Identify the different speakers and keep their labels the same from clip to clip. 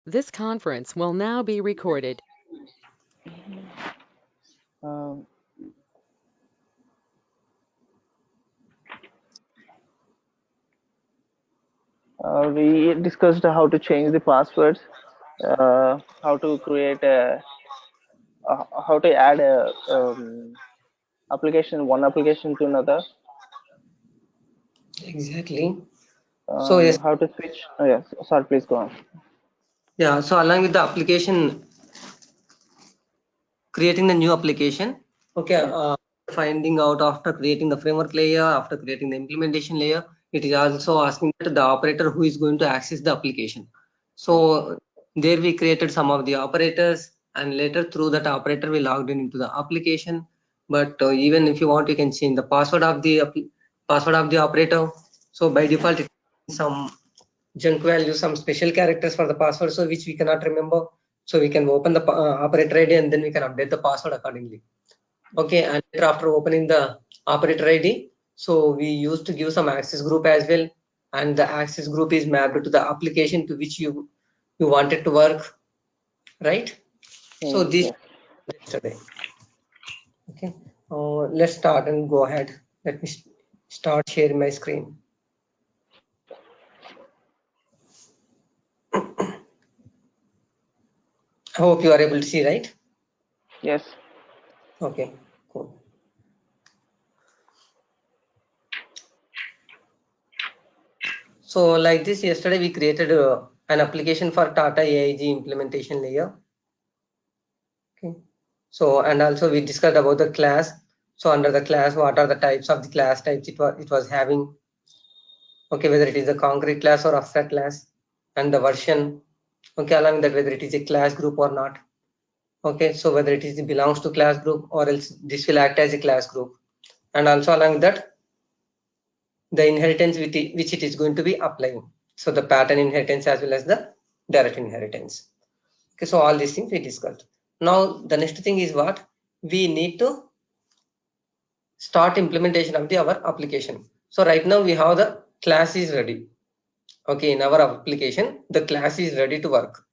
Speaker 1: This conference will now be recorded.
Speaker 2: Um, we discussed how to change the passwords, how to create how to add a one application to another,
Speaker 3: Exactly. So yes,
Speaker 2: how to switch. Oh, yes, sorry, please go on.
Speaker 3: yeah. So along with the application, creating the new application. Okay. Finding out after creating the framework layer, after creating the implementation layer, it is also asking that the operator who is going to access the application. So there we created some of the operators, and later through that operator we logged in into the application. But even if you want, you can change the password of the operator. So by default, it some junk value, some special characters for the password, so which we cannot remember. So we can open the operator ID and then we can update the password accordingly. Okay, and after opening the operator ID, so we used to give some access group as well, and the access group is mapped to the application to which you wanted to work, right? So this
Speaker 2: Yes.
Speaker 3: yesterday. Okay, let's start and go ahead. Let me start sharing my screen. I hope you are able to see, right?
Speaker 2: Yes.
Speaker 3: Okay, cool. So like this, yesterday we created an application for Tata AIG implementation layer. Okay. So and also we discussed about the class. So under the class, what are the types of the class types it was having? Okay, whether it is a concrete class or abstract class, and the version. Okay, along with that, whether it is a class group or not. Okay, so whether it is belongs to class group or else this will act as a class group, and also along with that, the inheritance which it is going to be applying. So the pattern inheritance as well as the direct inheritance. Okay, so all these things we discussed. Now the next thing is what we need to start implementation of our application. So right now we have the class is ready. Okay, in our application the class is ready to work.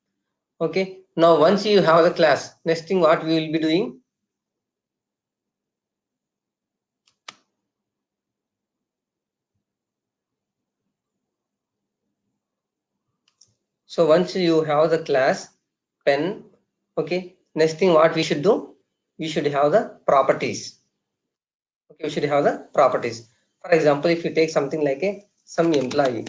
Speaker 3: Okay, now once you have the class, next thing what we will be doing, so once you have the class pen, okay, next thing what we should do, we should have the properties. Okay, we should have the properties. For example, if you take something like some employee.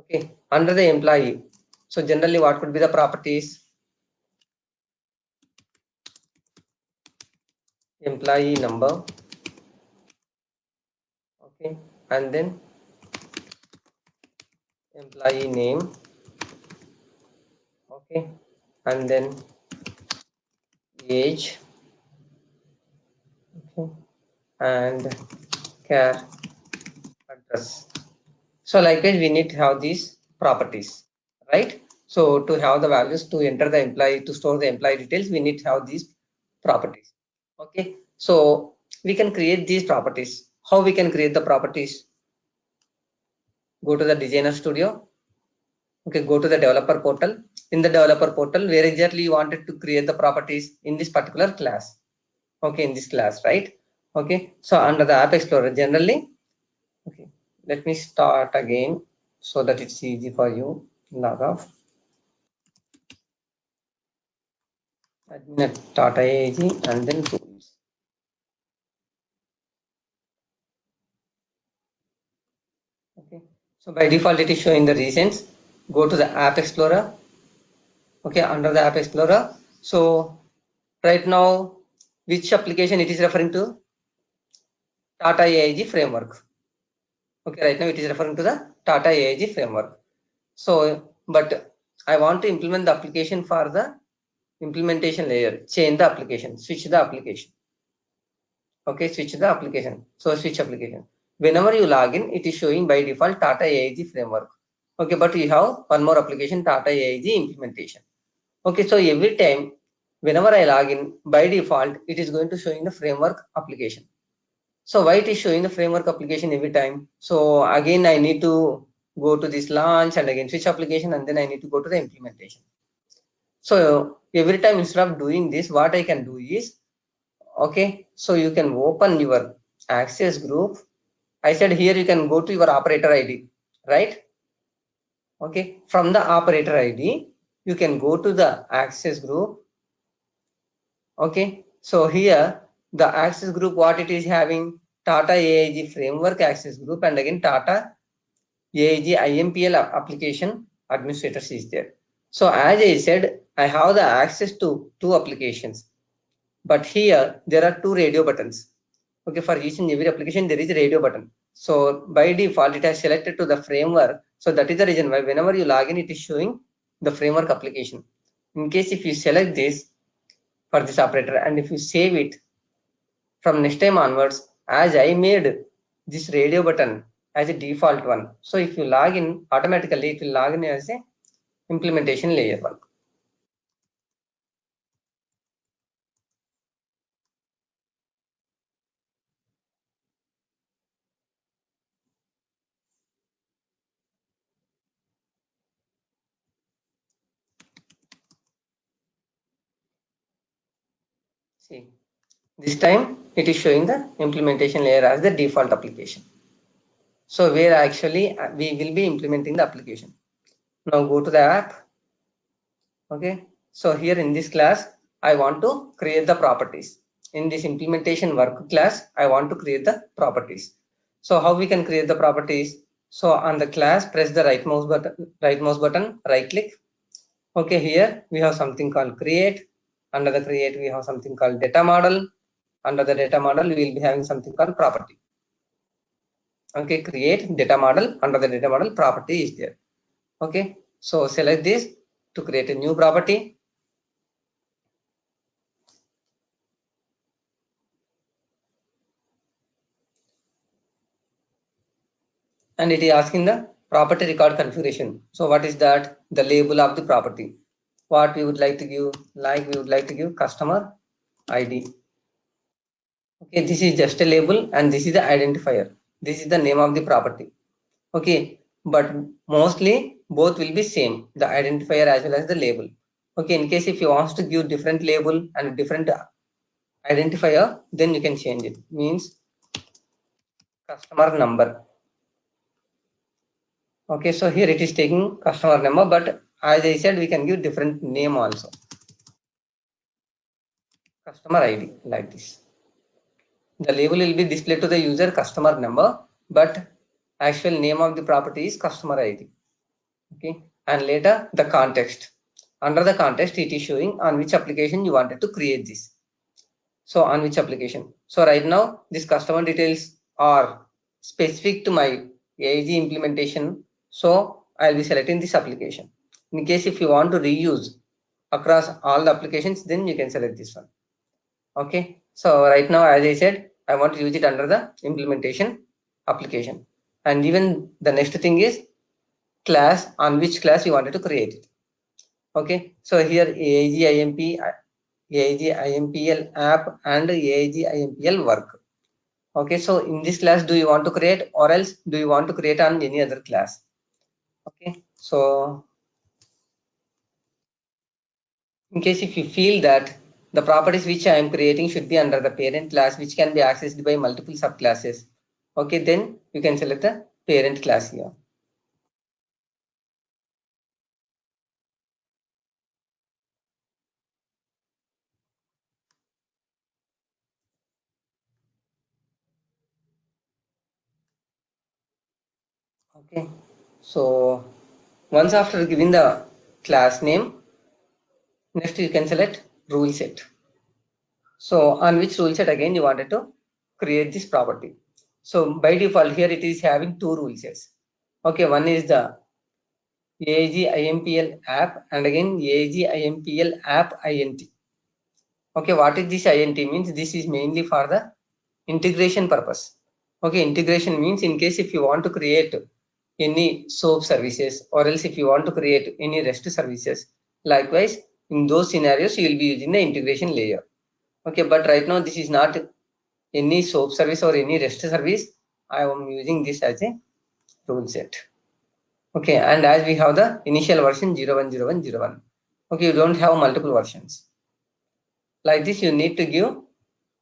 Speaker 3: Okay, under the employee, so generally what could be the properties? Employee number. Okay, and then employee name. Okay, and then age. Okay, and care address. So likewise we need to have these properties, right? So to have the values, to enter the employee, to store the employee details, we need to have these properties. Okay, so we can create these properties. How we can create the properties? Go to the designer studio. Okay, go to the developer portal. In the developer portal, where exactly you wanted to create the properties? In this particular class. Okay, in this class, right? Okay, so under the app explorer, generally, okay, let me start again so that it's easy for you. Log off. Admin at Tata AIG and then tools. Okay, so by default it is showing the recents. Go to the app explorer. Okay, under the app explorer, so right now which application it is referring to? Tata AIG framework. Okay, right now it is referring to the Tata AIG framework. So but I want to implement the application for the implementation layer. Change the application, switch the application. Okay, switch the application. So switch application. Whenever you log in, it is showing by default Tata AIG framework. Okay, but you have one more application, Tata AIG implementation. Okay, so every time whenever I log in, by default it is going to show in the framework application. So why it is showing the framework application every time? So again I need to go to this launch and again switch application, and then I need to go to the implementation. So every time instead of doing this, what I can do is, okay, so you can open your access group. I said here you can go to your operator ID, right? Okay, from the operator ID, you can go to the access group. Okay, so here the access group, what it is having, Tata AIG framework access group, and again Tata AIG IMPL application administrators is there. So as I said, I have the access to 2 applications, but here there are 2 radio buttons. Okay, for each and every application there is a radio button. So by default it has selected to the framework. So that is the reason why whenever you log in, it is showing the framework application. In case if you select this for this operator, and if you save it from next time onwards, as I made this radio button as a default one, so if you log in, automatically it will log in as a implementation layer 1. See, this time it is showing the implementation layer as the default application. So where actually we will be implementing the application. Now go to the app. Okay, so here in this class I want to create the properties. In this implementation work class, I want to create the properties. So how we can create the properties? So on the class, press the right mouse button, right click. Okay, here we have something called create. Under the create we have something called data model. Under the data model we will be having something called property. Okay, create data model. Under the data model, property is there. Okay, so select this to create a new property. And it is asking the property record configuration. So what is that? The label of the property. What we would like to give, like we would like to give customer ID. Okay, this is just a label and this is the identifier. This is the name of the property. Okay, but mostly both will be same, the identifier as well as the label. Okay, in case if you want to give different label and different identifier, then you can change it. Means customer number. Okay, so here it is taking customer number, but as I said, we can give different name also. Customer ID like this. The label will be displayed to the user customer number, but actual name of the property is customer ID. Okay, and later the context. Under the context, it is showing on which application you wanted to create this. So on which application. So right now, this customer details are specific to my AIG implementation. So I'll be selecting this application. In case if you want to reuse across all the applications, then you can select this one. Okay, so right now, as I said, I want to use it under the implementation application. And even the next thing is class, on which class you wanted to create it. Okay, so here AIG IMPL app and AIG IMPL work. Okay, so in this class, do you want to create, or else do you want to create on any other class? Okay, so in case if you feel that the properties which I am creating should be under the parent class, which can be accessed by multiple subclasses, okay, then you can select the parent class here. Okay, so once after giving the class name, next you can select rule set. So on which rule set again you wanted to create this property. So by default here it is having 2 rule sets. Okay, one is the AIG IMPL app and again AIG IMPL app INT. Okay, what is this INT means? This is mainly for the integration purpose. Okay, integration means in case if you want to create any SOAP services, or else if you want to create any REST services, likewise in those scenarios you will be using the integration layer. Okay, but right now this is not any SOAP service or any REST service. I am using this as a rule set. Okay, and as we have the initial version 010101. Okay, you don't have multiple versions. Like this, you need to give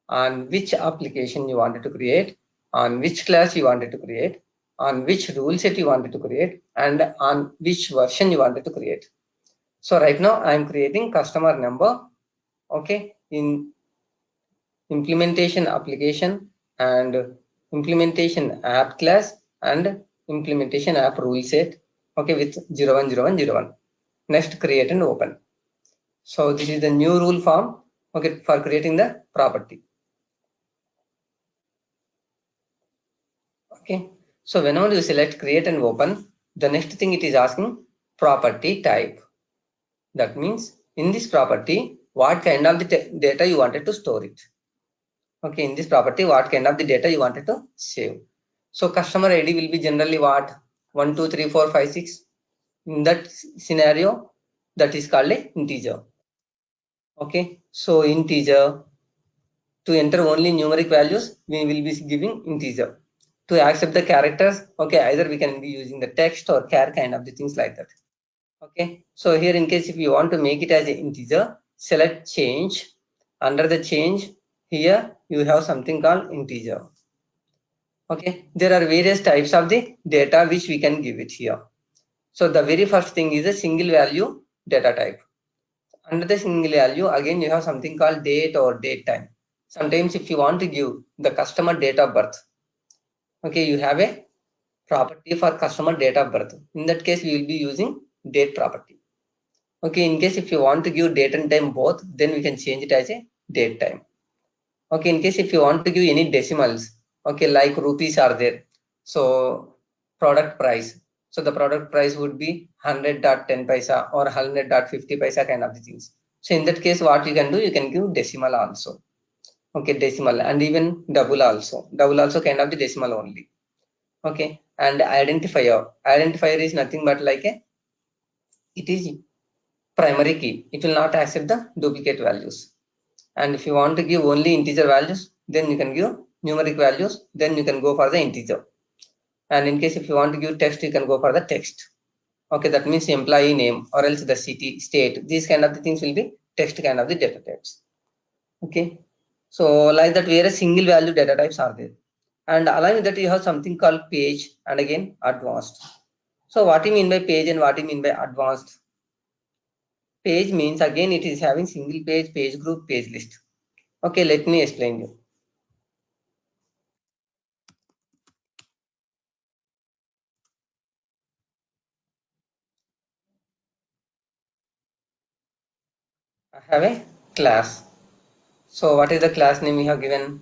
Speaker 3: on which application you wanted to create, on which class you wanted to create, on which rule set you wanted to create, and on which version you wanted to create. So right now I am creating customer number, okay, in implementation application and implementation app class and implementation app rule set, okay, with 010101. Next, create and open. So this is the new rule form, okay, for creating the property. Okay, so whenever you select create and open, the next thing it is asking property type. That means in this property, what kind of the data you wanted to store it. Okay, in this property, what kind of the data you wanted to save. So customer ID will be generally what 1, 2, 3, 4, 5, 6. In that scenario, that is called a integer. Okay, so integer, to enter only numeric values, we will be giving integer. To accept the characters, okay, either we can be using the text or char kind of the things like that. Okay, so here in case if you want to make it as an integer, select change. Under the change, here you have something called integer. Okay, there are various types of the data which we can give it here. So the very first thing is a single value data type. Under the single value, again you have something called date or date time. Sometimes if you want to give the customer date of birth, okay, you have a property for customer date of birth. In that case, we will be using date property. Okay, in case if you want to give date and time both, then we can change it as a date time. Okay, in case if you want to give any decimals, okay, like rupees are there. So product price. So the product price would be 100.10 paisa or 100.50 paisa kind of the things. So in that case, what you can do, you can give decimal also. Okay, decimal and even double also. Double also kind of the decimal only. Okay, and identifier is nothing but like a, it is primary key. It will not accept the duplicate values. And if you want to give only integer values, then you can give numeric values, then you can go for the integer. And in case if you want to give text, you can go for the text. Okay, that means employee name or else the city, state, these kind of the things will be text kind of the data types. Okay, so like that, where a single value data types are there. And along with that, you have something called page and again advanced. So what do you mean by page and what do you mean by advanced? Page means again it is having single page, page group, page list. Okay, let me explain you. I have a class. So what is the class name we have given?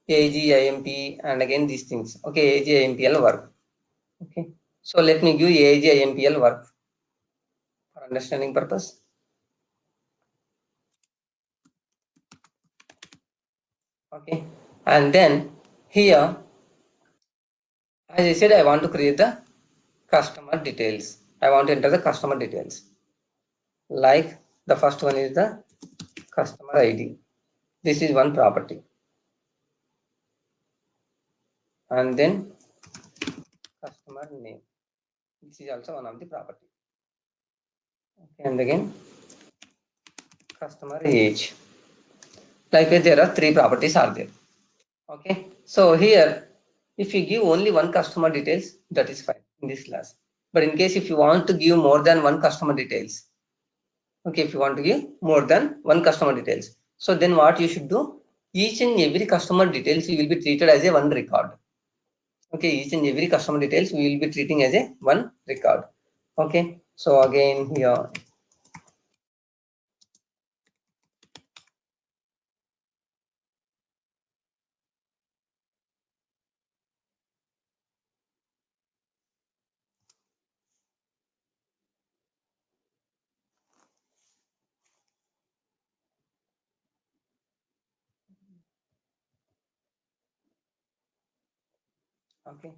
Speaker 3: AGIMP and again these things. Okay, AGIMPL work. Okay, so let me give AGIMPL work for understanding purpose. Okay, and then here, as I said, I want to create the customer details. I want to enter the customer details. Like the first one is the customer ID. This is one property. And then customer name. This is also one of the property. Okay, and again customer age. Likewise, there are three properties are there. Okay, so here if you give only one customer details, that is fine in this class. But in case if you want to give more than one customer details, okay, if you want to give more than one customer details, so then what you should do, each and every customer details you will be treated as a one record. Okay, each and every customer details we will be treating as a one record. Okay, so again here, okay,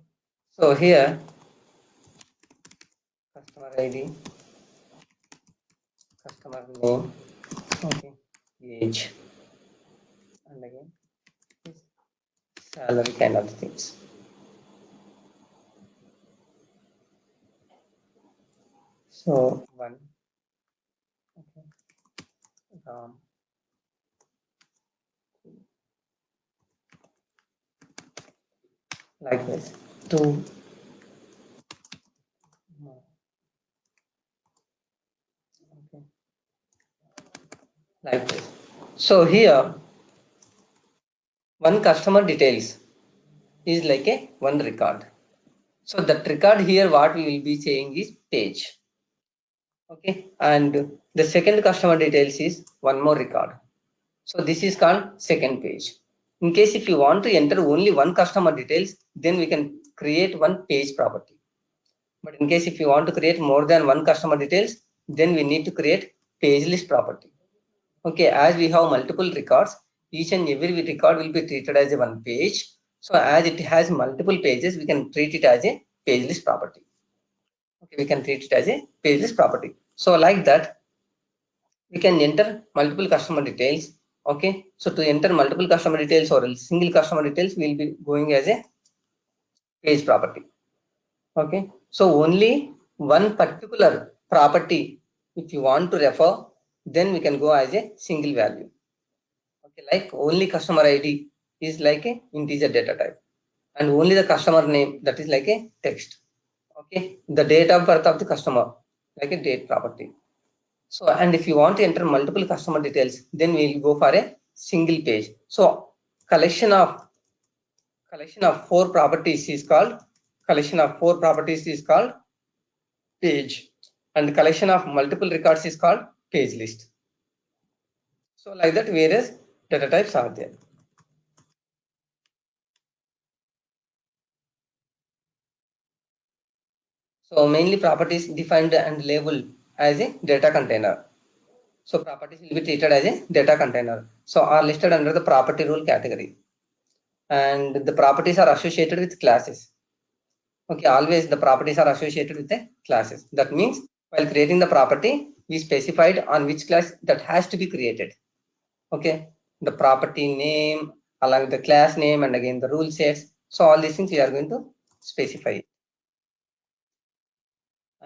Speaker 3: so here customer ID, customer name, okay, age, and again this salary kind of things. So 1, okay, like this, 2, okay, like this. So here one customer details is like a one record. So that record here what we will be saying is page. Okay, and the second customer details is one more record. So this is called second page. In case if you want to enter only one customer details, then we can create one page property. But in case if you want to create more than one customer details, then we need to create page list property. Okay, as we have multiple records, each and every record will be treated as a one page. So as it has multiple pages, we can treat it as a page list property. Okay, we can treat it as a page list property. So like that, we can enter multiple customer details. Okay, so to enter multiple customer details or single customer details, we'll be going as a page property. Okay, so only one particular property, if you want to refer, then we can go as a single value. Okay, like only customer ID is like a integer data type, and only the customer name, that is like a text. Okay, the date of birth of the customer, like a date property. So, and if you want to enter multiple customer details, then we'll go for a single page. So collection of four properties is called page, and collection of multiple records is called page list. So like that, various data types are there. So mainly properties defined and labeled as a data container. So properties will be treated as a data container. So are listed under the property rule category, and the properties are associated with classes. Okay, always the properties are associated with the classes. That means while creating the property, we specified on which class that has to be created. Okay, the property name along with the class name and again the rule sets. So all these things we are going to specify.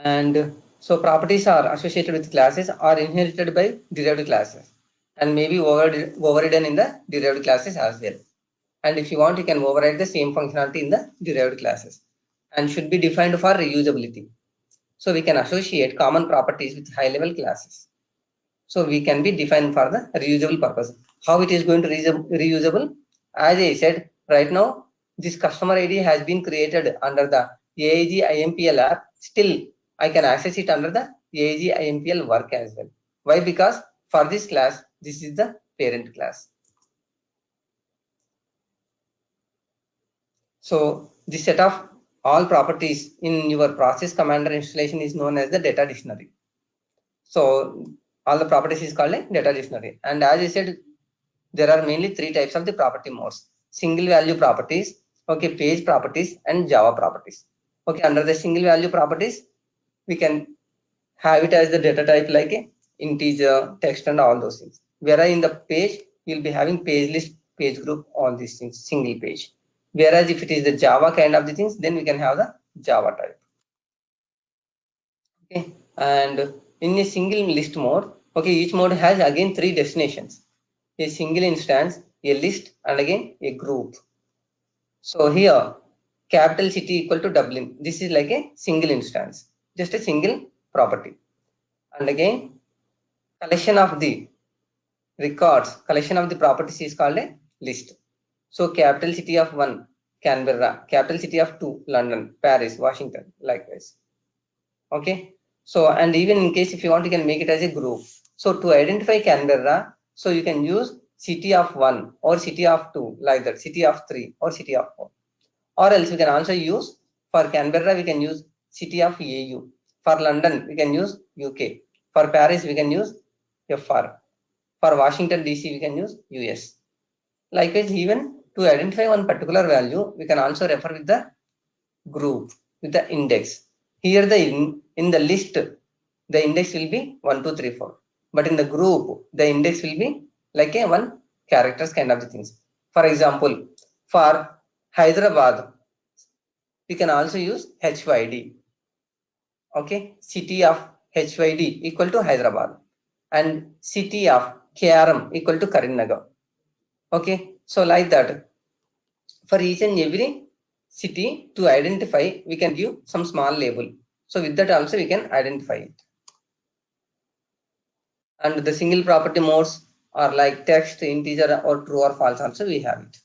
Speaker 3: And so properties are associated with classes are inherited by derived classes and may be overridden in the derived classes as well. And if you want, you can override the same functionality in the derived classes, and should be defined for reusability. So we can associate common properties with high level classes. So we can be defined for the reusable purpose. How it is going to reusable? As I said, right now, this customer ID has been created under the AIG IMPL app. Still, I can access it under the AIG IMPL work as well. Why? Because for this class, this is the parent class. So this set of all properties in your process commander installation is known as the data dictionary. So all the properties is called a data dictionary. And as I said, there are mainly three types of the property modes: single value properties, okay, page properties, and Java properties. Okay, under the single value properties, we can have it as the data type like a integer, text, and all those things. Whereas in the page, you'll be having page list, page group, all these things, single page. Whereas if it is the Java kind of the things, then we can have the Java type. Okay, and in a single list mode, okay, each mode has again three destinations: a single instance, a list, and again a group. So here, capital city equal to Dublin. This is like a single instance, just a single property. And again, collection of the records, collection of the properties is called a list. So capital city of 1, Canberra; capital city of 2, London; Paris; Washington, likewise. Okay, so and even in case if you want, you can make it as a group. So to identify Canberra, so you can use city of 1 or city of 2, like that, city of 3 or city of 4. Or else we can also use, for Canberra we can use city of AU, for London we can use UK, for Paris we can use FR, for Washington DC we can use US. Likewise, even to identify one particular value, we can also refer with the group, with the index. Here in the list, the index will be 1, 2, 3, 4. But in the group, the index will be like a one characters kind of the things. For example, for Hyderabad, we can also use HYD. Okay, city of HYD equal to Hyderabad, and city of KRM equal to Karimnagar. Okay, so like that, for each and every city to identify, we can give some small label. So with that also we can identify it. And the single property modes are like text, integer, or true or false also we have it.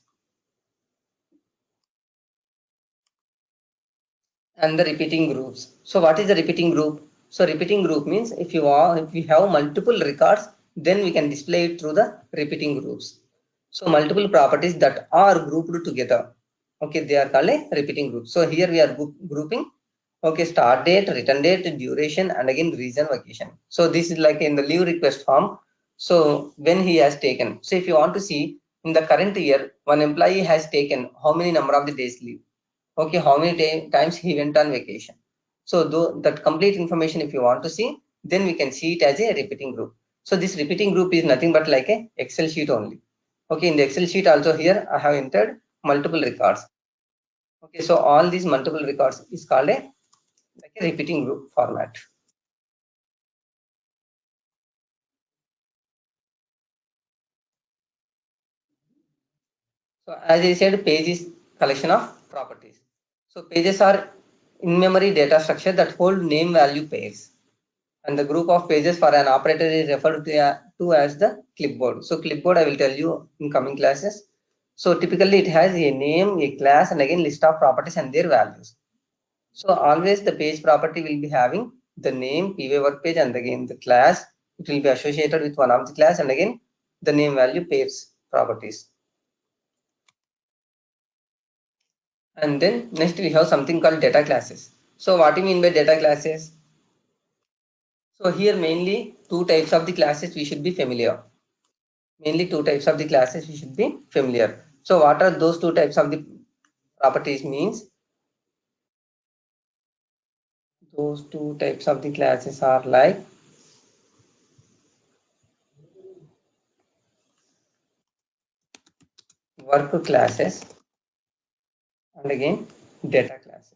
Speaker 3: And the repeating groups. So what is the repeating group? So repeating group means if we have multiple records, then we can display it through the repeating groups. So multiple properties that are grouped together, okay, they are called a repeating group. So here we are grouping, okay, start date, return date, duration, and again reason, vacation. So this is like in the leave request form. So when he has taken, so if you want to see in the current year, one employee has taken how many number of the days leave, okay, how many times he went on vacation. So that complete information if you want to see, then we can see it as a repeating group. So this repeating group is nothing but like a Excel sheet only. Okay, in the Excel sheet also here I have entered multiple records. Okay, so all these multiple records is called a like a repeating group format. So as I said, page is collection of properties. So pages are in-memory data structure that hold name value pairs. And the group of pages for an operator is referred to as the clipboard. So clipboard I will tell you in coming classes. So typically it has a name, a class, and again list of properties and their values. So always the page property will be having the name, PY work page, and again the class. It will be associated with one of the class, and again the name value pairs properties. And then next we have something called data classes. So what do you mean by data classes? So here mainly two types of the classes we should be familiar. Mainly two types of the classes we should be familiar. So what are those two types of the properties means? Those two types of the classes are like work classes and again data classes.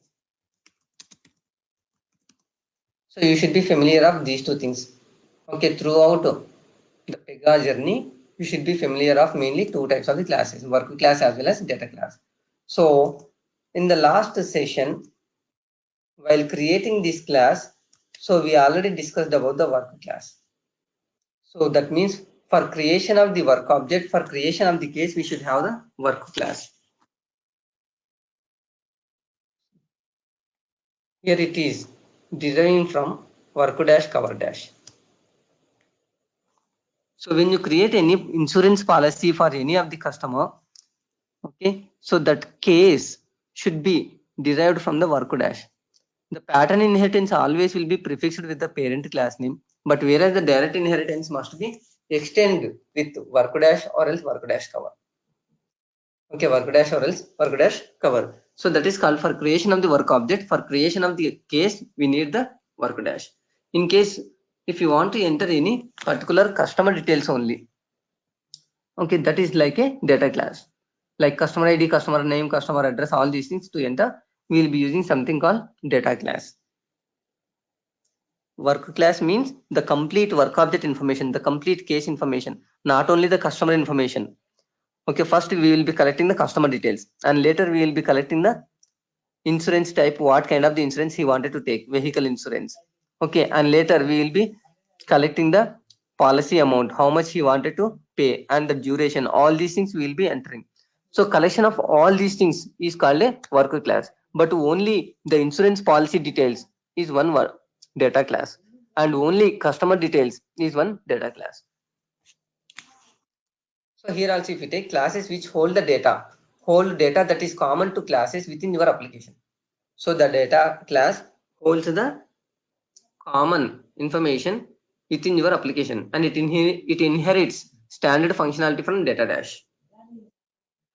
Speaker 3: So you should be familiar of these two things. Okay, throughout the Pega journey, you should be familiar of mainly two types of the classes, work class as well as data class. So in the last session, while creating this class, so we already discussed about the work class. So that means for creation of the work object, for creation of the case, we should have the work class. Here it is deriving from work dash cover dash. So when you create any insurance policy for any of the customer, okay, so that case should be derived from the work dash. The pattern inheritance always will be prefixed with the parent class name, but whereas the direct inheritance must be extended with work dash or else work dash cover. Okay, work dash or else work dash cover. So that is called for creation of the work object. For creation of the case, we need the work dash. In case if you want to enter any particular customer details only, okay, that is like a data class, like customer ID, customer name, customer address, all these things to enter, we will be using something called data class. Work class means the complete work object information, the complete case information, not only the customer information. Okay, first we will be collecting the customer details and later we will be collecting the insurance type, what kind of the insurance he wanted to take, vehicle insurance. Okay, and later we will be collecting the policy amount, how much he wanted to pay, and the duration. All these things we will be entering. So collection of all these things is called a work class, but only the insurance policy details is one data class, and only customer details is one data class. So here also if you take classes which hold data that is common to classes within your application. So the data class holds the common information within your application and it inherits standard functionality from data dash.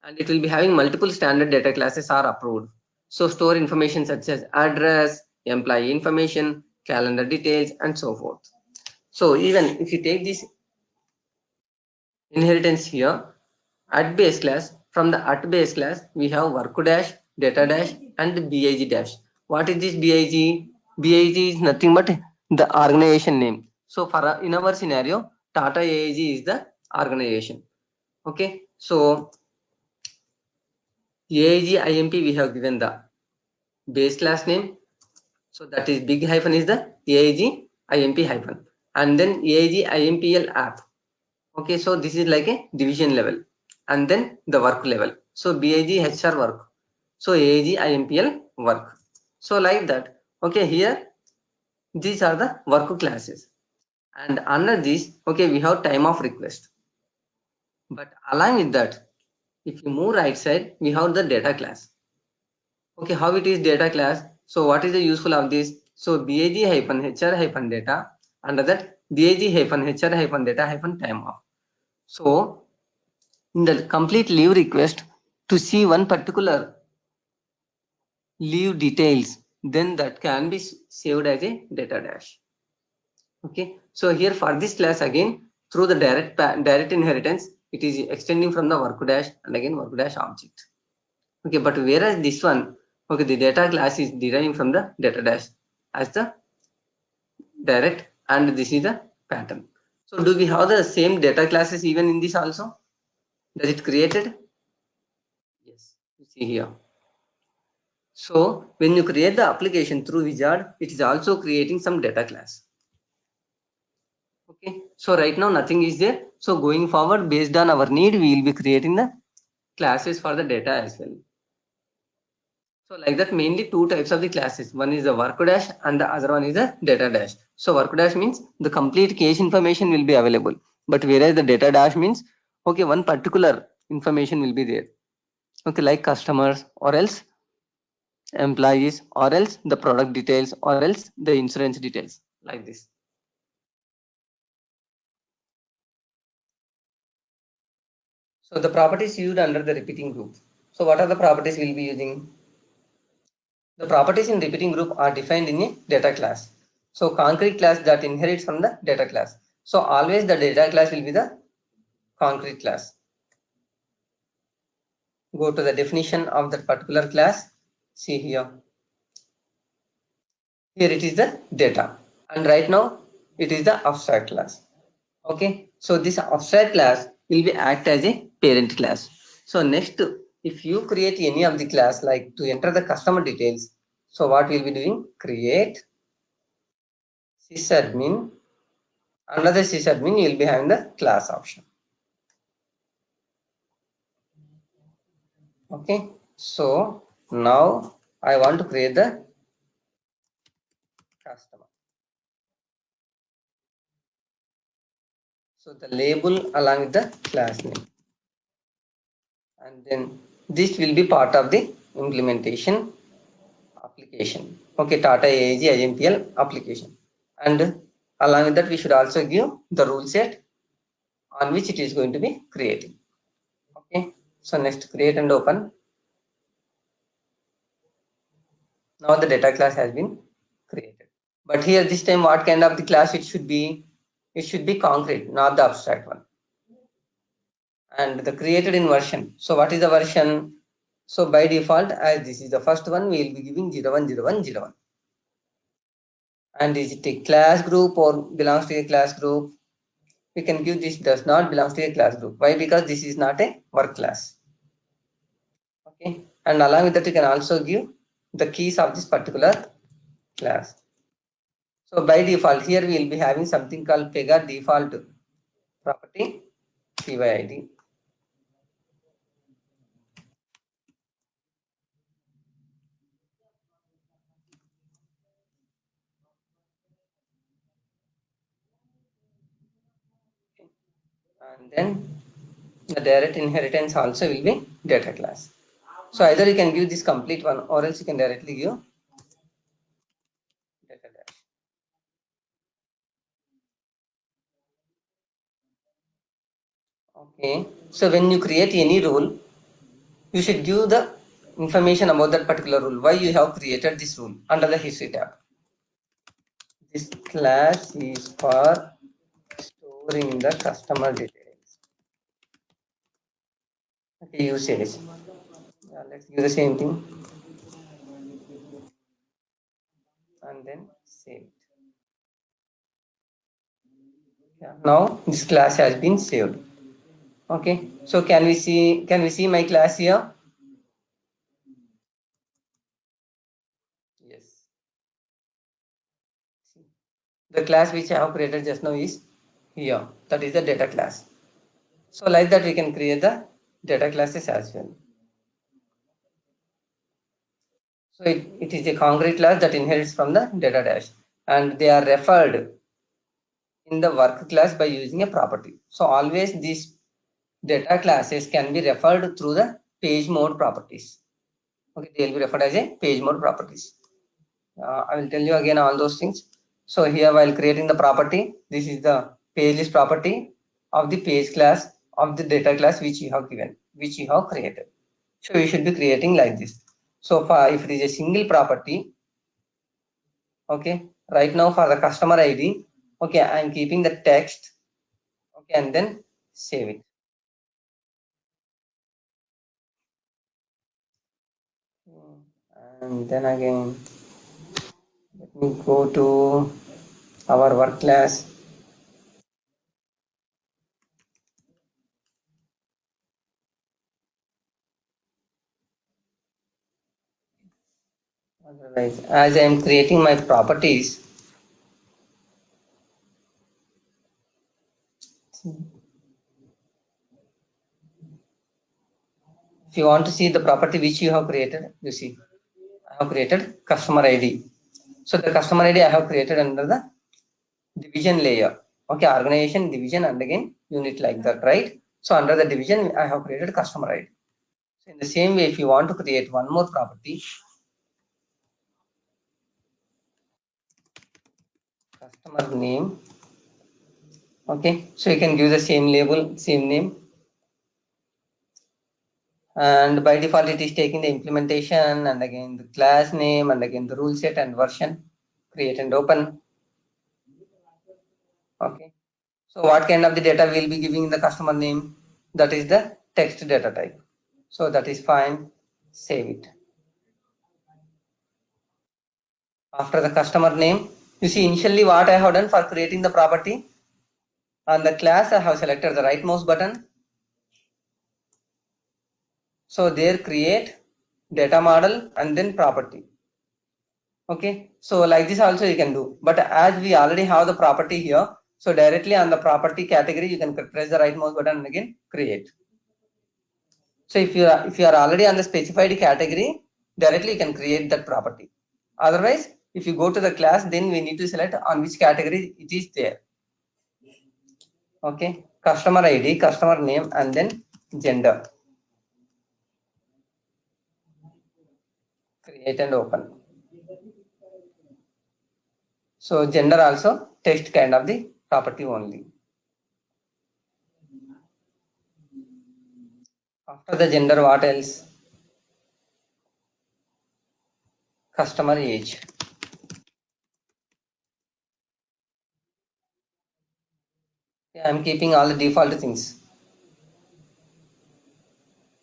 Speaker 3: And it will be having multiple standard data classes are approved. So store information such as address, employee information, calendar details, and so forth. So even if you take this inheritance here at base class, from the at base class we have work dash, data dash, and BIG dash. What is this BIG? BIG is nothing but the organization name. So for in our scenario, Tata AIG is the organization. Okay, so AIG IMP we have given the base class name. So that is big hyphen is the AIG IMP hyphen, and then AIG IMPL app. Okay, so this is like a division level, and then the work level. So BIG HR work. So AIG IMPL work. So like that. Okay, here these are the work classes, and under this, okay, we have time of request. But along with that, if you move right side, we have the data class. Okay, how it is data class? So what is the useful of this? So BIG hyphen HR hyphen data, under that BIG hyphen HR hyphen data hyphen time off. So in the complete leave request, to see one particular leave details, then that can be saved as a data dash. Okay, so here for this class again, through the direct inheritance, it is extending from the work dash and again work dash object. Okay, but whereas this one, okay, the data class is deriving from the data dash as the direct, and this is the pattern. So do we have the same data classes even in this also? Does it created? Yes, you see here. So when you create the application through wizard, it is also creating some data class. Okay, so right now nothing is there. So going forward, based on our need, we will be creating the classes for the data as well. So like that, mainly two types of the classes. One is the work dash and the other one is the data dash. So work dash means the complete case information will be available. But whereas the data dash means, okay, one particular information will be there. Okay, like customers or else employees or else the product details or else the insurance details, like this. So the properties used under the repeating group. So what are the properties we'll be using? The properties in repeating group are defined in a data class. So concrete class that inherits from the data class. So always the data class will be the concrete class. Go to the definition of that particular class. See here. Here it is the data. And right now it is the abstract class. Okay. So this abstract class will be act as a parent class. So next, if you create any of the class, like to enter the customer details, so what we'll be doing? Create sysadmin. Another sysadmin, you'll be having the class option. Okay. So now I want to create the customer. So the label along with the class name, and then this will be part of the implementation application. Okay, Tata AIG IMPL application, and along with that we should also give the rule set on which it is going to be created. Okay, so next create and open. Now the data class has been created, but here this time what kind of the class it should be? It should be concrete, not the abstract one. And the created in version. So what is the version? So by default, as this is the first one, we will be giving 010101. And is it a class group or belongs to a class group? We can give this does not belongs to a class group. Why? Because this is not a work class. Okay. And along with that, you can also give the keys of this particular class. So by default, here we will be having something called Pega default property PYID. And then the direct inheritance also will be data class. So either you can give this complete one or else you can directly give data dash. Okay, so when you create any rule, you should give the information about that particular rule, why you have created this rule under the history tab. This class is for storing the customer details. Okay, usage. Let's give the same thing and then save it. Now this class has been saved. Okay, so can we see my class here? Yes. The class which I have created just now is here. That is the data class. So like that we can create the data classes as well. So it is a concrete class that inherits from the data dash, and they are referred in the work class by using a property. So always these data classes can be referred through the page mode properties. Okay, they will be referred as a page mode properties. I will tell you again all those things. So here, while creating the property, this is the page list property of the page class of the data class which you have given, which you have created. So you should be creating like this. So far, if it is a single property, okay, right now for the customer ID, okay, I am keeping the text, okay, and then save it. And then again, let me go to our work class. Otherwise, as I am creating my properties, if you want to see the property which you have created, you see, I have created customer ID. So the customer ID I have created under the division layer. Okay, organization, division, and again unit like that, right? So under the division, I have created customer ID. So in the same way, if you want to create one more property, customer name, okay, so you can give the same label, same name, and by default it is taking the implementation and again the class name and again the rule set and version, create and open. Okay, so what kind of the data we'll be giving in the customer name? That is the text data type. So that is fine, save it. After the customer name, you see initially what I have done for creating the property. On the class I have selected the right mouse button. So there create data model and then property. Okay, so like this also you can do, but as we already have the property here, so directly on the property category you can press the right mouse button and again create. So if you are already on the specified category, directly you can create that property. Otherwise, if you go to the class, then we need to select on which category it is there. Okay, customer ID, customer name, and then gender. Create and open. So gender also text kind of the property only. After the gender, what else? Customer age. I am keeping all the default things.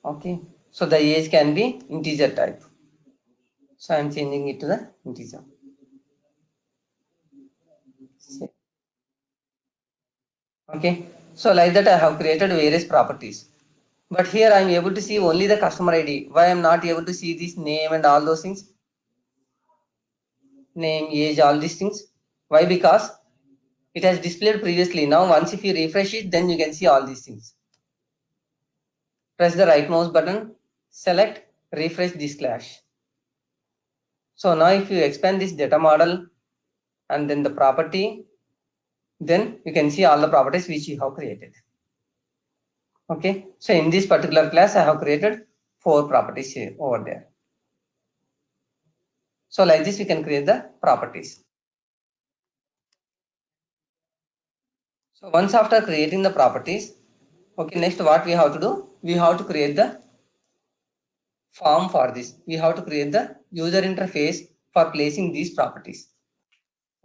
Speaker 3: Okay, so the age can be integer type. So I am changing it to the integer. Okay, so like that I have created various properties. But here I am able to see only the customer ID. Why I am not able to see this name and all those things? Name, age, all these things. Why? Because it has displayed previously. Now once if you refresh it, then you can see all these things. Press the right mouse button, select refresh this class. So now if you expand this data model and then the property, then you can see all the properties which you have created. Okay, so in this particular class I have created 4 properties here over there. So like this we can create the properties. So once after creating the properties, okay, next what we have to do? We have to create the form for this. We have to create the user interface for placing these properties.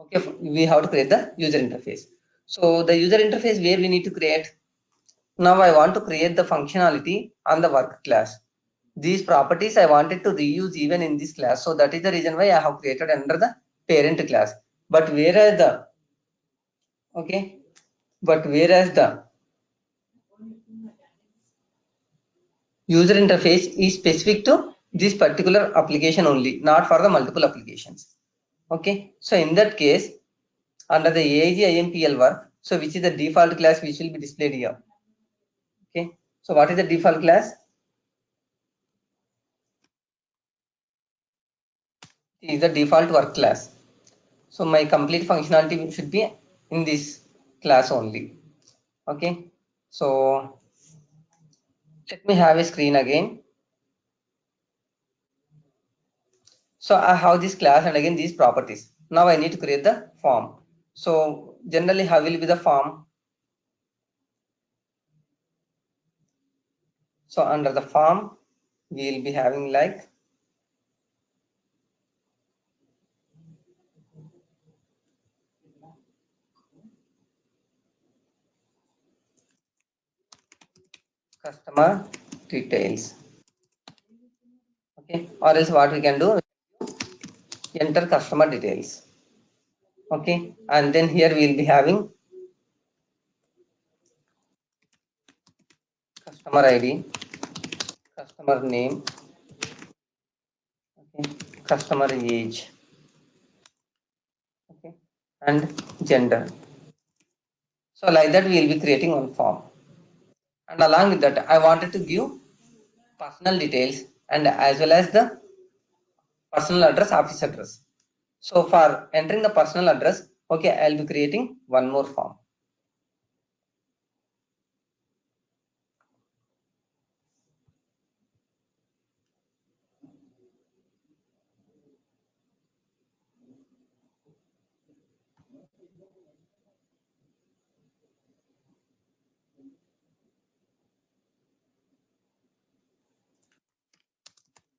Speaker 3: Okay, we have to create the user interface. So the user interface where we need to create. Now I want to create the functionality on the work class. These properties I wanted to reuse even in this class. So that is the reason why I have created under the parent class. But where are the, okay, but whereas the user interface is specific to this particular application only, not for the multiple applications. Okay, so in that case, under the AIG IMPL work, so which is the default class which will be displayed here. Okay, so what is the default class? It is the default work class. So my complete functionality should be in this class only. Okay, so let me have a screen again. So I have this class and again these properties. Now I need to create the form. So generally how will be the form? So under the form we will be having like customer details. Okay, or else what we can do, enter customer details. Okay, and then here we will be having customer ID, customer name, okay, customer age, okay, and gender. So like that we will be creating one form. And along with that, I wanted to give personal details and as well as the personal address, office address. So for entering the personal address, okay, I'll be creating one more form.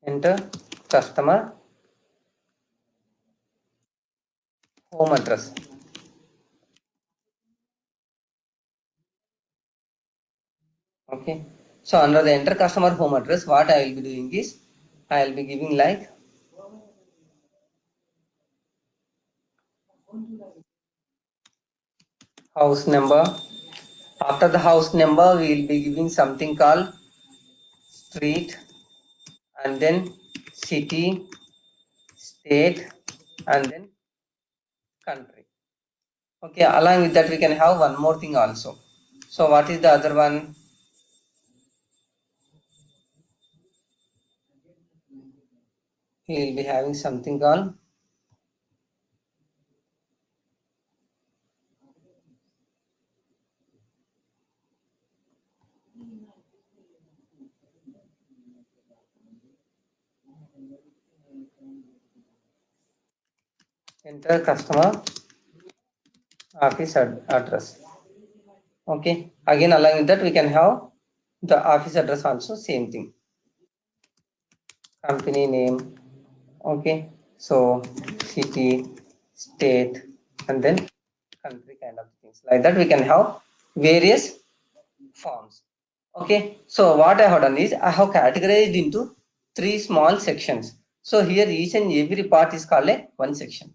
Speaker 3: Enter customer home address. Okay. So under the enter customer home address, what I will be doing is I will be giving like house number. After the house number, we will be giving something called street and then city, state, and then country. Okay, along with that, we can have one more thing also. So what is the other one? We will be having something called enter customer office address. Okay, again along with that we can have the office address also, same thing, company name. Okay, so city, state, and then country kind of things. Like that we can have various forms. Okay, so what I have done is I have categorized into three small sections. So here each and every part is called a one section,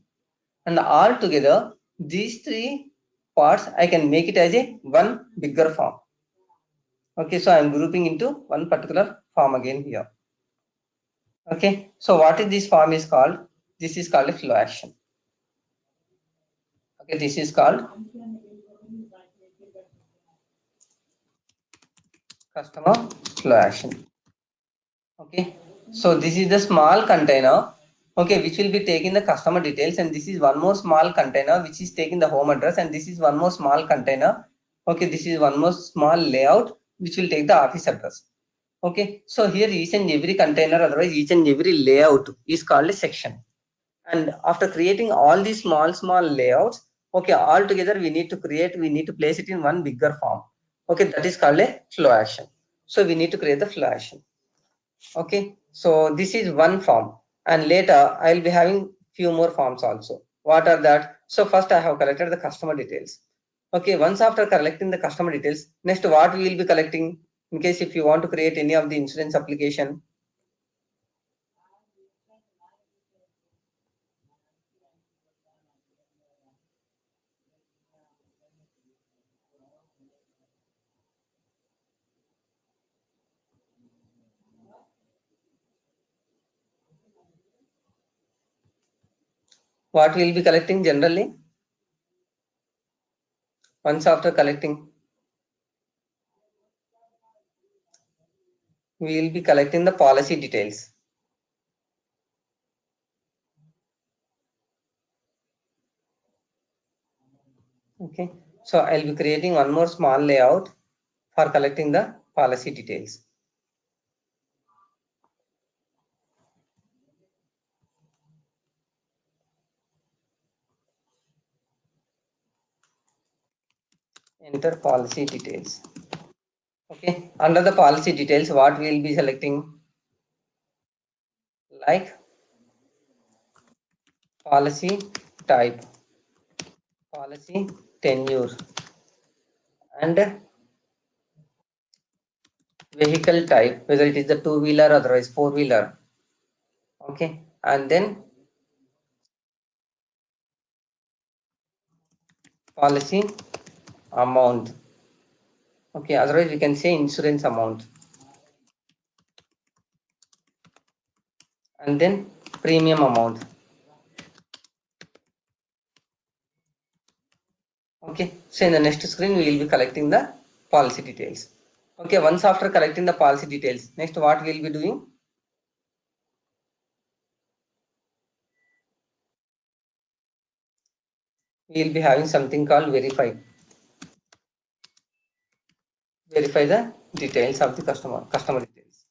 Speaker 3: and all together these three parts I can make it as a one bigger form. Okay, so I'm grouping into one particular form again here. Okay, so what is this form is called? This is called a flow action. Okay, this is called customer flow action. Okay, so this is the small container, okay, which will be taking the customer details, and this is one more small container which is taking the home address, and this is one more small container. Okay, this is one more small layout which will take the office address. Okay, so here each and every container, otherwise each and every layout is called a section. And after creating all these small layouts, okay, all together we need to place it in one bigger form. Okay, that is called a flow action. So we need to create the flow action. Okay, so this is one form, and later I will be having few more forms also. What are that? So first I have collected the customer details. Okay, once after collecting the customer details, next what we will be collecting in case if you want to create any of the insurance application. what we will be collecting generally once after collecting? We will be collecting the policy details. Okay, so I'll be creating one more small layout for collecting the policy details. Enter policy details. Okay, under the policy details, what we will be selecting? Like policy type, policy tenure, and vehicle type, whether it is the two-wheeler or otherwise four-wheeler. Okay, and then policy amount. Okay, otherwise we can say insurance amount, and then premium amount. Okay, so in the next screen we will be collecting the policy details. Okay, once after collecting the policy details, next what we will be doing? We will be having something called verify. Verify the details of the customer details.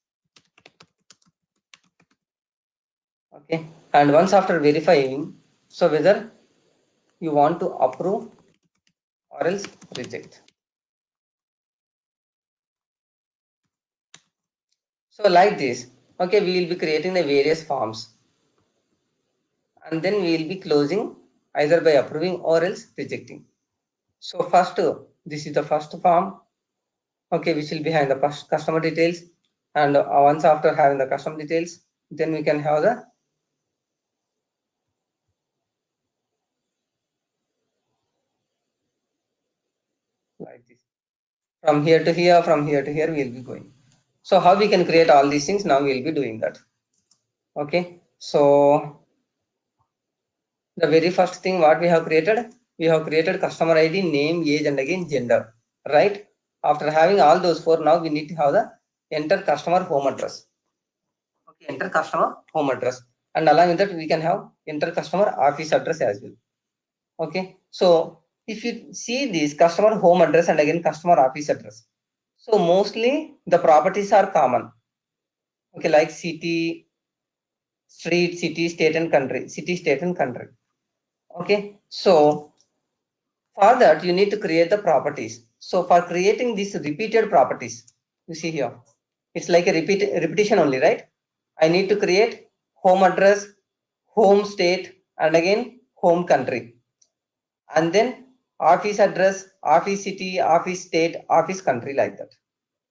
Speaker 3: Okay, and once after verifying, so whether you want to approve or else reject. So like this, okay, we will be creating the various forms, and then we will be closing either by approving or else rejecting. So first, this is the first form, okay, which will be having the customer details, and once after having the customer details, then we can have the like this. From here to here, from here to here, we will be going. So how we can create all these things? Now we will be doing that. Okay, so the very first thing what we have created customer ID, name, age, and again gender, right? After having all those four, now we need to have the enter customer home address. Okay, enter customer home address, and along with that we can have enter customer office address as well. Okay, so if you see this customer home address and again customer office address, so mostly the properties are common. Okay, like city, street, city, state, and country. City, state, and country. Okay, so for that you need to create the properties. So for creating these repeated properties, you see here, it's like a repetition only, right? I need to create home address, home state, and again home country, and then office address, office city, office state, office country, like that.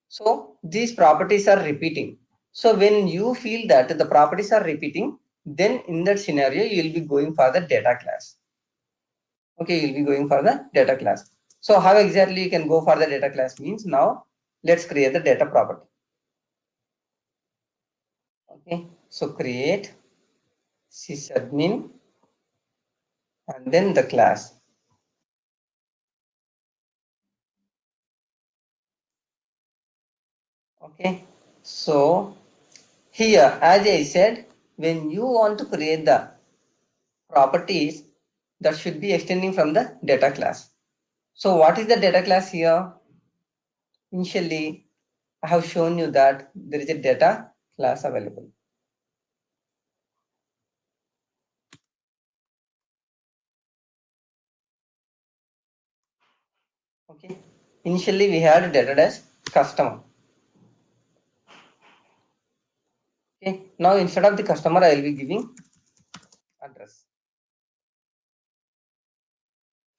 Speaker 3: So these properties are repeating. So when you feel that the properties are repeating, then in that scenario you will be going for the data class. Okay, you'll be going for the data class. So how exactly you can go for the data class means, now let's create the data property. Okay, so create sysadmin and then the class. Okay, so here as I said, when you want to create the properties, that should be extending from the data class. So what is the data class here? Initially I have shown you that there is a data class available. Okay, initially we had data dash customer. Okay, now instead of the customer I will be giving address.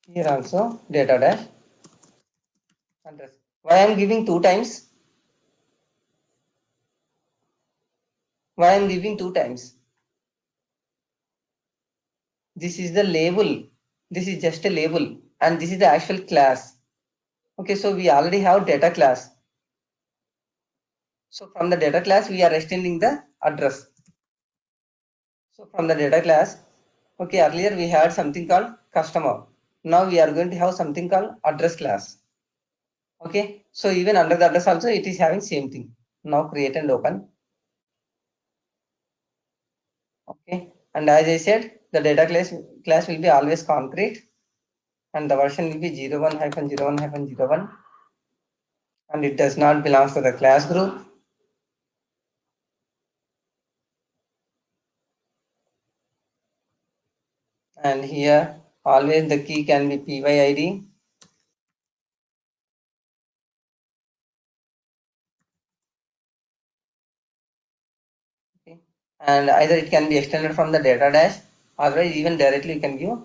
Speaker 3: Here also data dash address. Why I am giving two times? Why I am giving two times? This is the label. This is just a label, and this is the actual class. Okay, so we already have data class. So from the data class we are extending the address. So from the data class Okay, earlier we had something called customer. Now we are going to have something called address class. Okay, so even under the address also it is having same thing. Now create and open. Okay, and as I said, the data class will be always concrete, and the version will be 01-01-01, and it does not belong to the class group. And here always the key can be PYID. Okay. And either it can be extended from the data dash, otherwise even directly you can give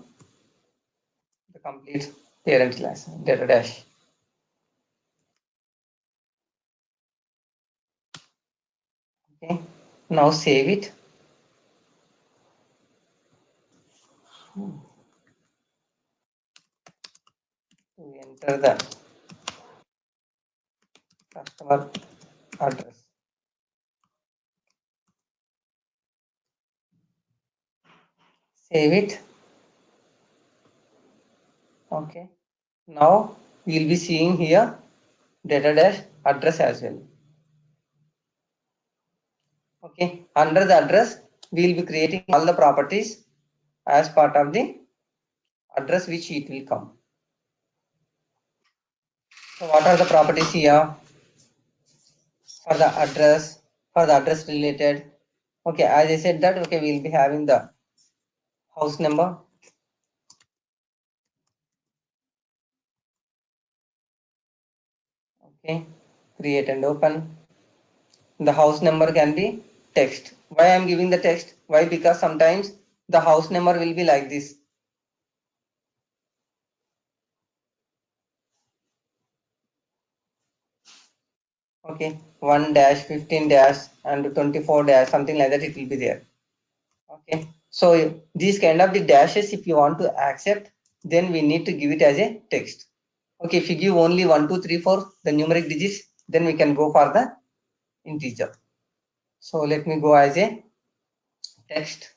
Speaker 3: the complete parent class data dash. Okay, now save it. We enter the customer address. Save it. Okay, now we will be seeing here data dash address as well. Okay, under the address we will be creating all the properties as part of the address which it will come. So what are the properties here for the address related? Okay, as I said that, okay, we will be having the house number. Okay, create and open. The house number can be text. Why I am giving the text? Why? Because sometimes the house number will be like this. Okay, 1 dash 15 dash and 24 dash, something like that, it will be there. Okay, so these kind of the dashes, if you want to accept, then we need to give it as a text. Okay, if you give only 1 2 3 4 the numeric digits, then we can go for the integer. So let me go as a text.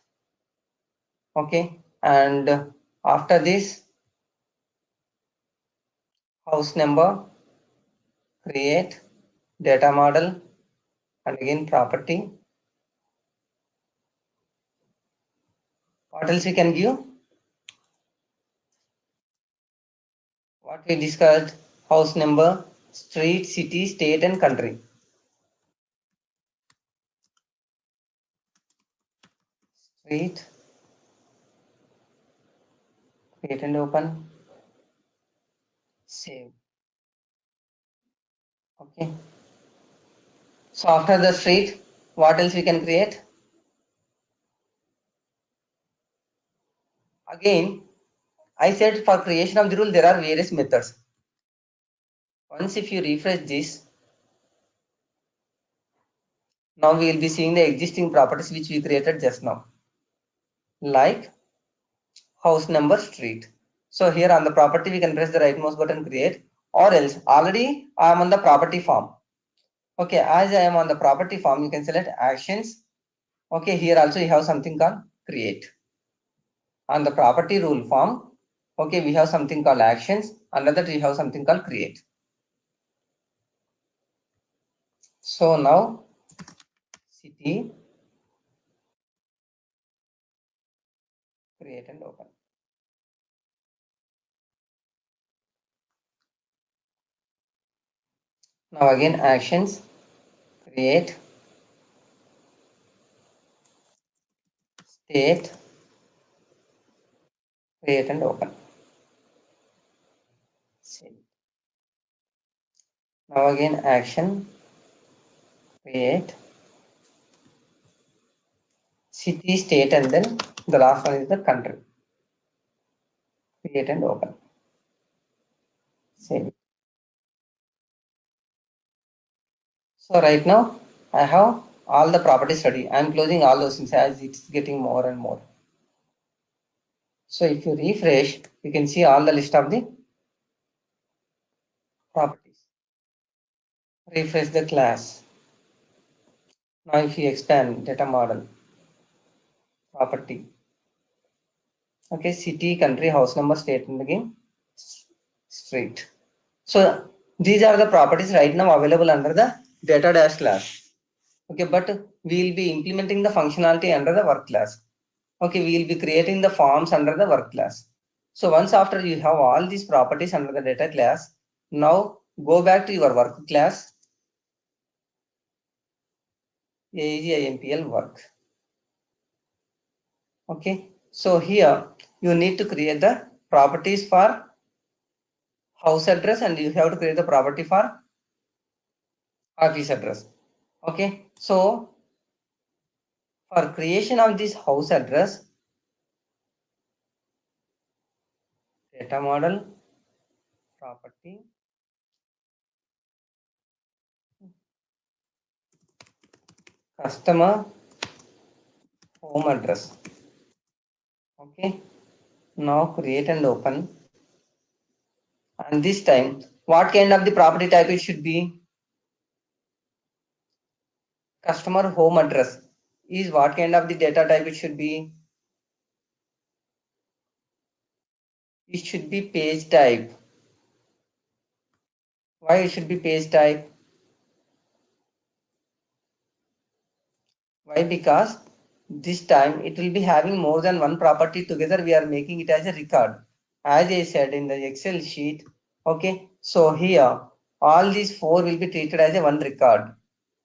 Speaker 3: Okay, and after this, house number, create data model, and again property. What else we can give? What we discussed: house number, street, city, state, and country. Street, create and open, save. Okay. So after the street, what else we can create? Again, I said for creation of the rule there are various methods. Once if you refresh this, now we will be seeing the existing properties which we created just now, like house number, street. So here on the property we can press the right mouse button, create, or else already I am on the property form. Okay, as I am on the property form, you can select actions. Okay, here also you have something called create. On the property rule form, okay, we have something called actions. Under that we have something called create. So now city, create and open. Now again actions, create, state, create and open. Save. Now again action, create, city, state, and then the last one is the country. Create and open. Save. So right now I have all the properties ready. I am closing all those things as it's getting more and more. So if you refresh, you can see all the list of the properties. Refresh the class. Now if you expand data model, property, Okay, city, country, house number, state, and again street. So these are the properties right now available under the data dash class. Okay, but we will be implementing the functionality under the work class. Okay, we will be creating the forms under the work class. So once after you have all these properties under the data class, now go back to your work class, AEG work. Okay, so here you need to create the properties for house address and you have to create the property for office address. Okay, so for creation of this house address, data model, property, customer home address. Okay, now create and open. And this time, what kind of the property type it should be? Customer home address is what kind of the data type it should be? It should be page type. Why it should be page type? Why? Because this time it will be having more than one property together. We are making it as a record. As I said in the Excel sheet. Okay. So here all these four will be treated as a one record.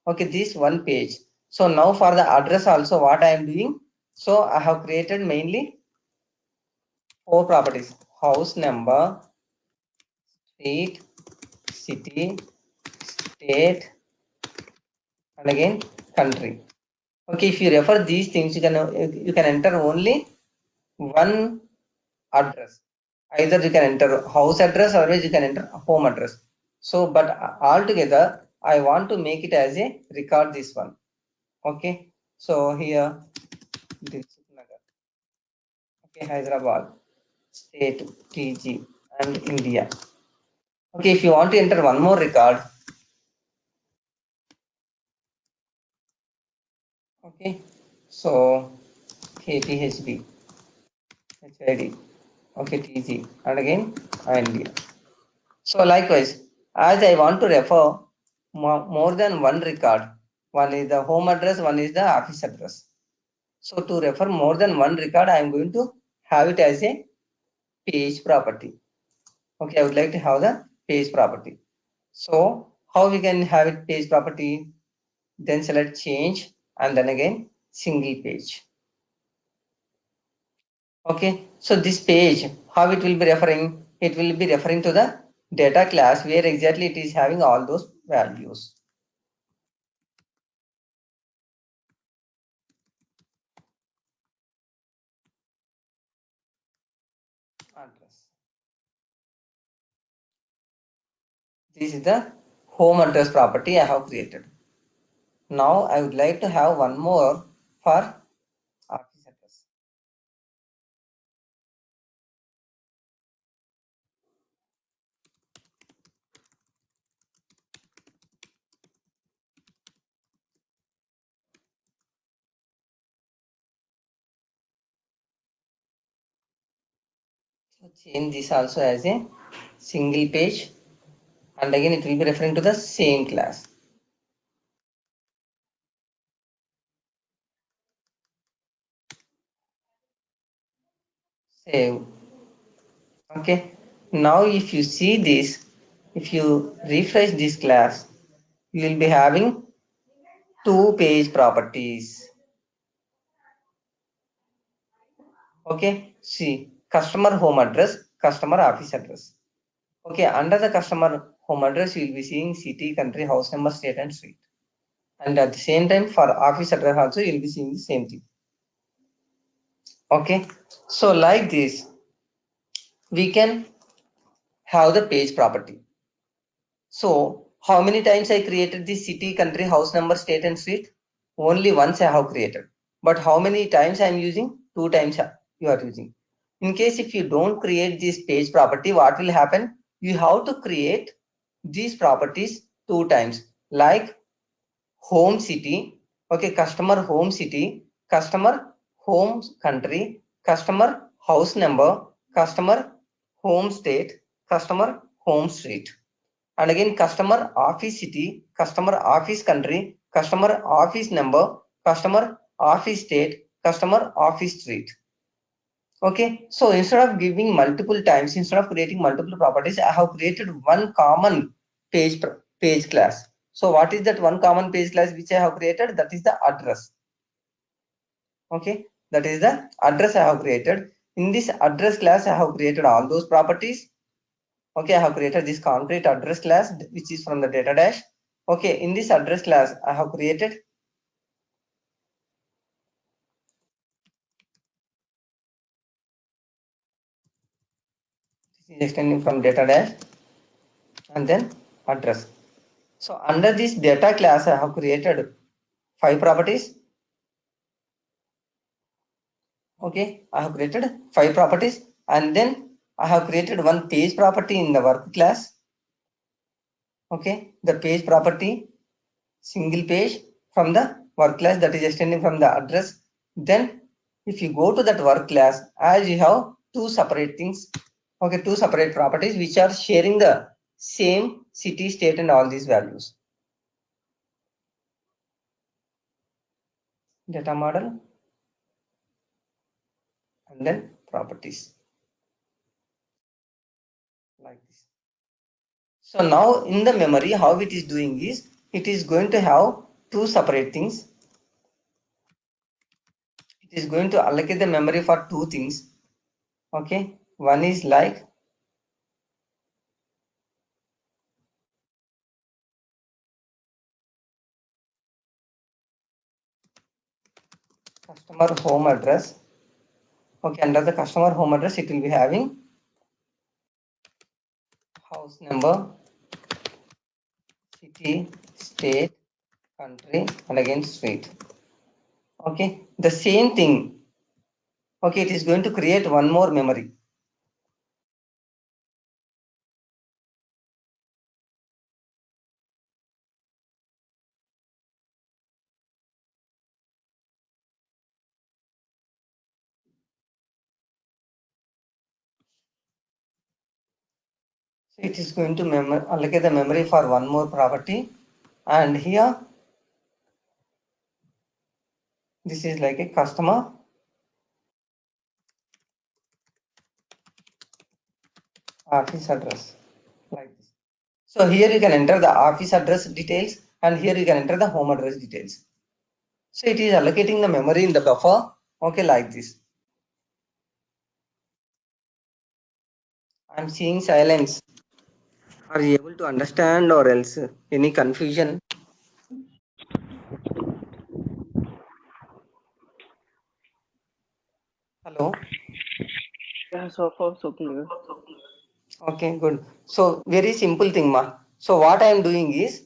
Speaker 3: Okay. This one page. So now for the address also what I am doing. So I have created mainly four properties: house number, street, city, state, and again country. Okay, if you refer these things, you can enter only one address. Either you can enter house address, or you can enter home address. So, but altogether, I want to make it as a record this one. Okay, so here Dilsukh Nagar. Okay, Hyderabad, state, TG, and India. Okay, if you want to enter one more record, okay, so KPHB, HID, okay, TG, and again India. So likewise, as I want to refer more than one record, one is the home address, one is the office address. So to refer more than one record, I am going to have it as a page property. Okay, I would like to have the page property. So how we can have it page property? Then select change and then again single page. Okay, so this page, how it will be referring? It will be referring to the data class where exactly it is having all those values. Address. This is the home address property I have created. Now I would like to have one more for office address. So change this also as a single page, and again it will be referring to the same class. Save. Okay. Now if you see this, if you refresh this class, you will be having two page properties. Okay. See, customer home address, customer office address. Okay, under the customer home address, you will be seeing city, country, house number, state, and street. And at the same time, for office address also, you will be seeing the same thing. Okay, so like this, we can have the page property. So, how many times I created the city, country, house number, state, and street? Only once I have created. But how many times I am using? Two times you are using. In case if you don't create this page property, what will happen? You have to create these properties two times, like home city, okay, customer home city, customer home country, customer house number, customer home state, customer home street. And again customer office city, customer office country, customer office number, customer office state, customer office street. Okay, so instead of giving multiple times, instead of creating multiple properties, I have created one common page class. So what is that one common page class which I have created? That is the address. Okay, that is the address I have created. In this address class, I have created all those properties. Okay, I have created this concrete address class which is from the data dash. Okay, in this address class, I have created this is extending from data dash and then address. So under this data class, I have created 5 properties. Okay, I have created 5 properties and then I have created one page property in the work class. Okay, the page property single page from the work class that is extending from the address. Then if you go to that work class, as you have 2 separate things, okay, 2 separate properties which are sharing the same city, state and all these values. Data model and then properties like this. So now in the memory, how it is doing is, it is going to have 2 separate things. It is going to allocate the memory for 2 things. Okay, one is like customer home address. Okay, under the customer home address, it will be having house number, city, state, country, and again street. Okay, the same thing. Okay, it is going to create one more memory. So it is going to allocate the memory for one more property, and here this is like a customer office address like this. So here you can enter the office address details and here you can enter the home address details. So it is allocating the memory in the buffer, okay, like this. I'm seeing silence. Are you able to understand or else any confusion? Hello?
Speaker 2: Yeah, so far so clear.
Speaker 3: Okay, good. So very simple thing, ma. So what I am doing is,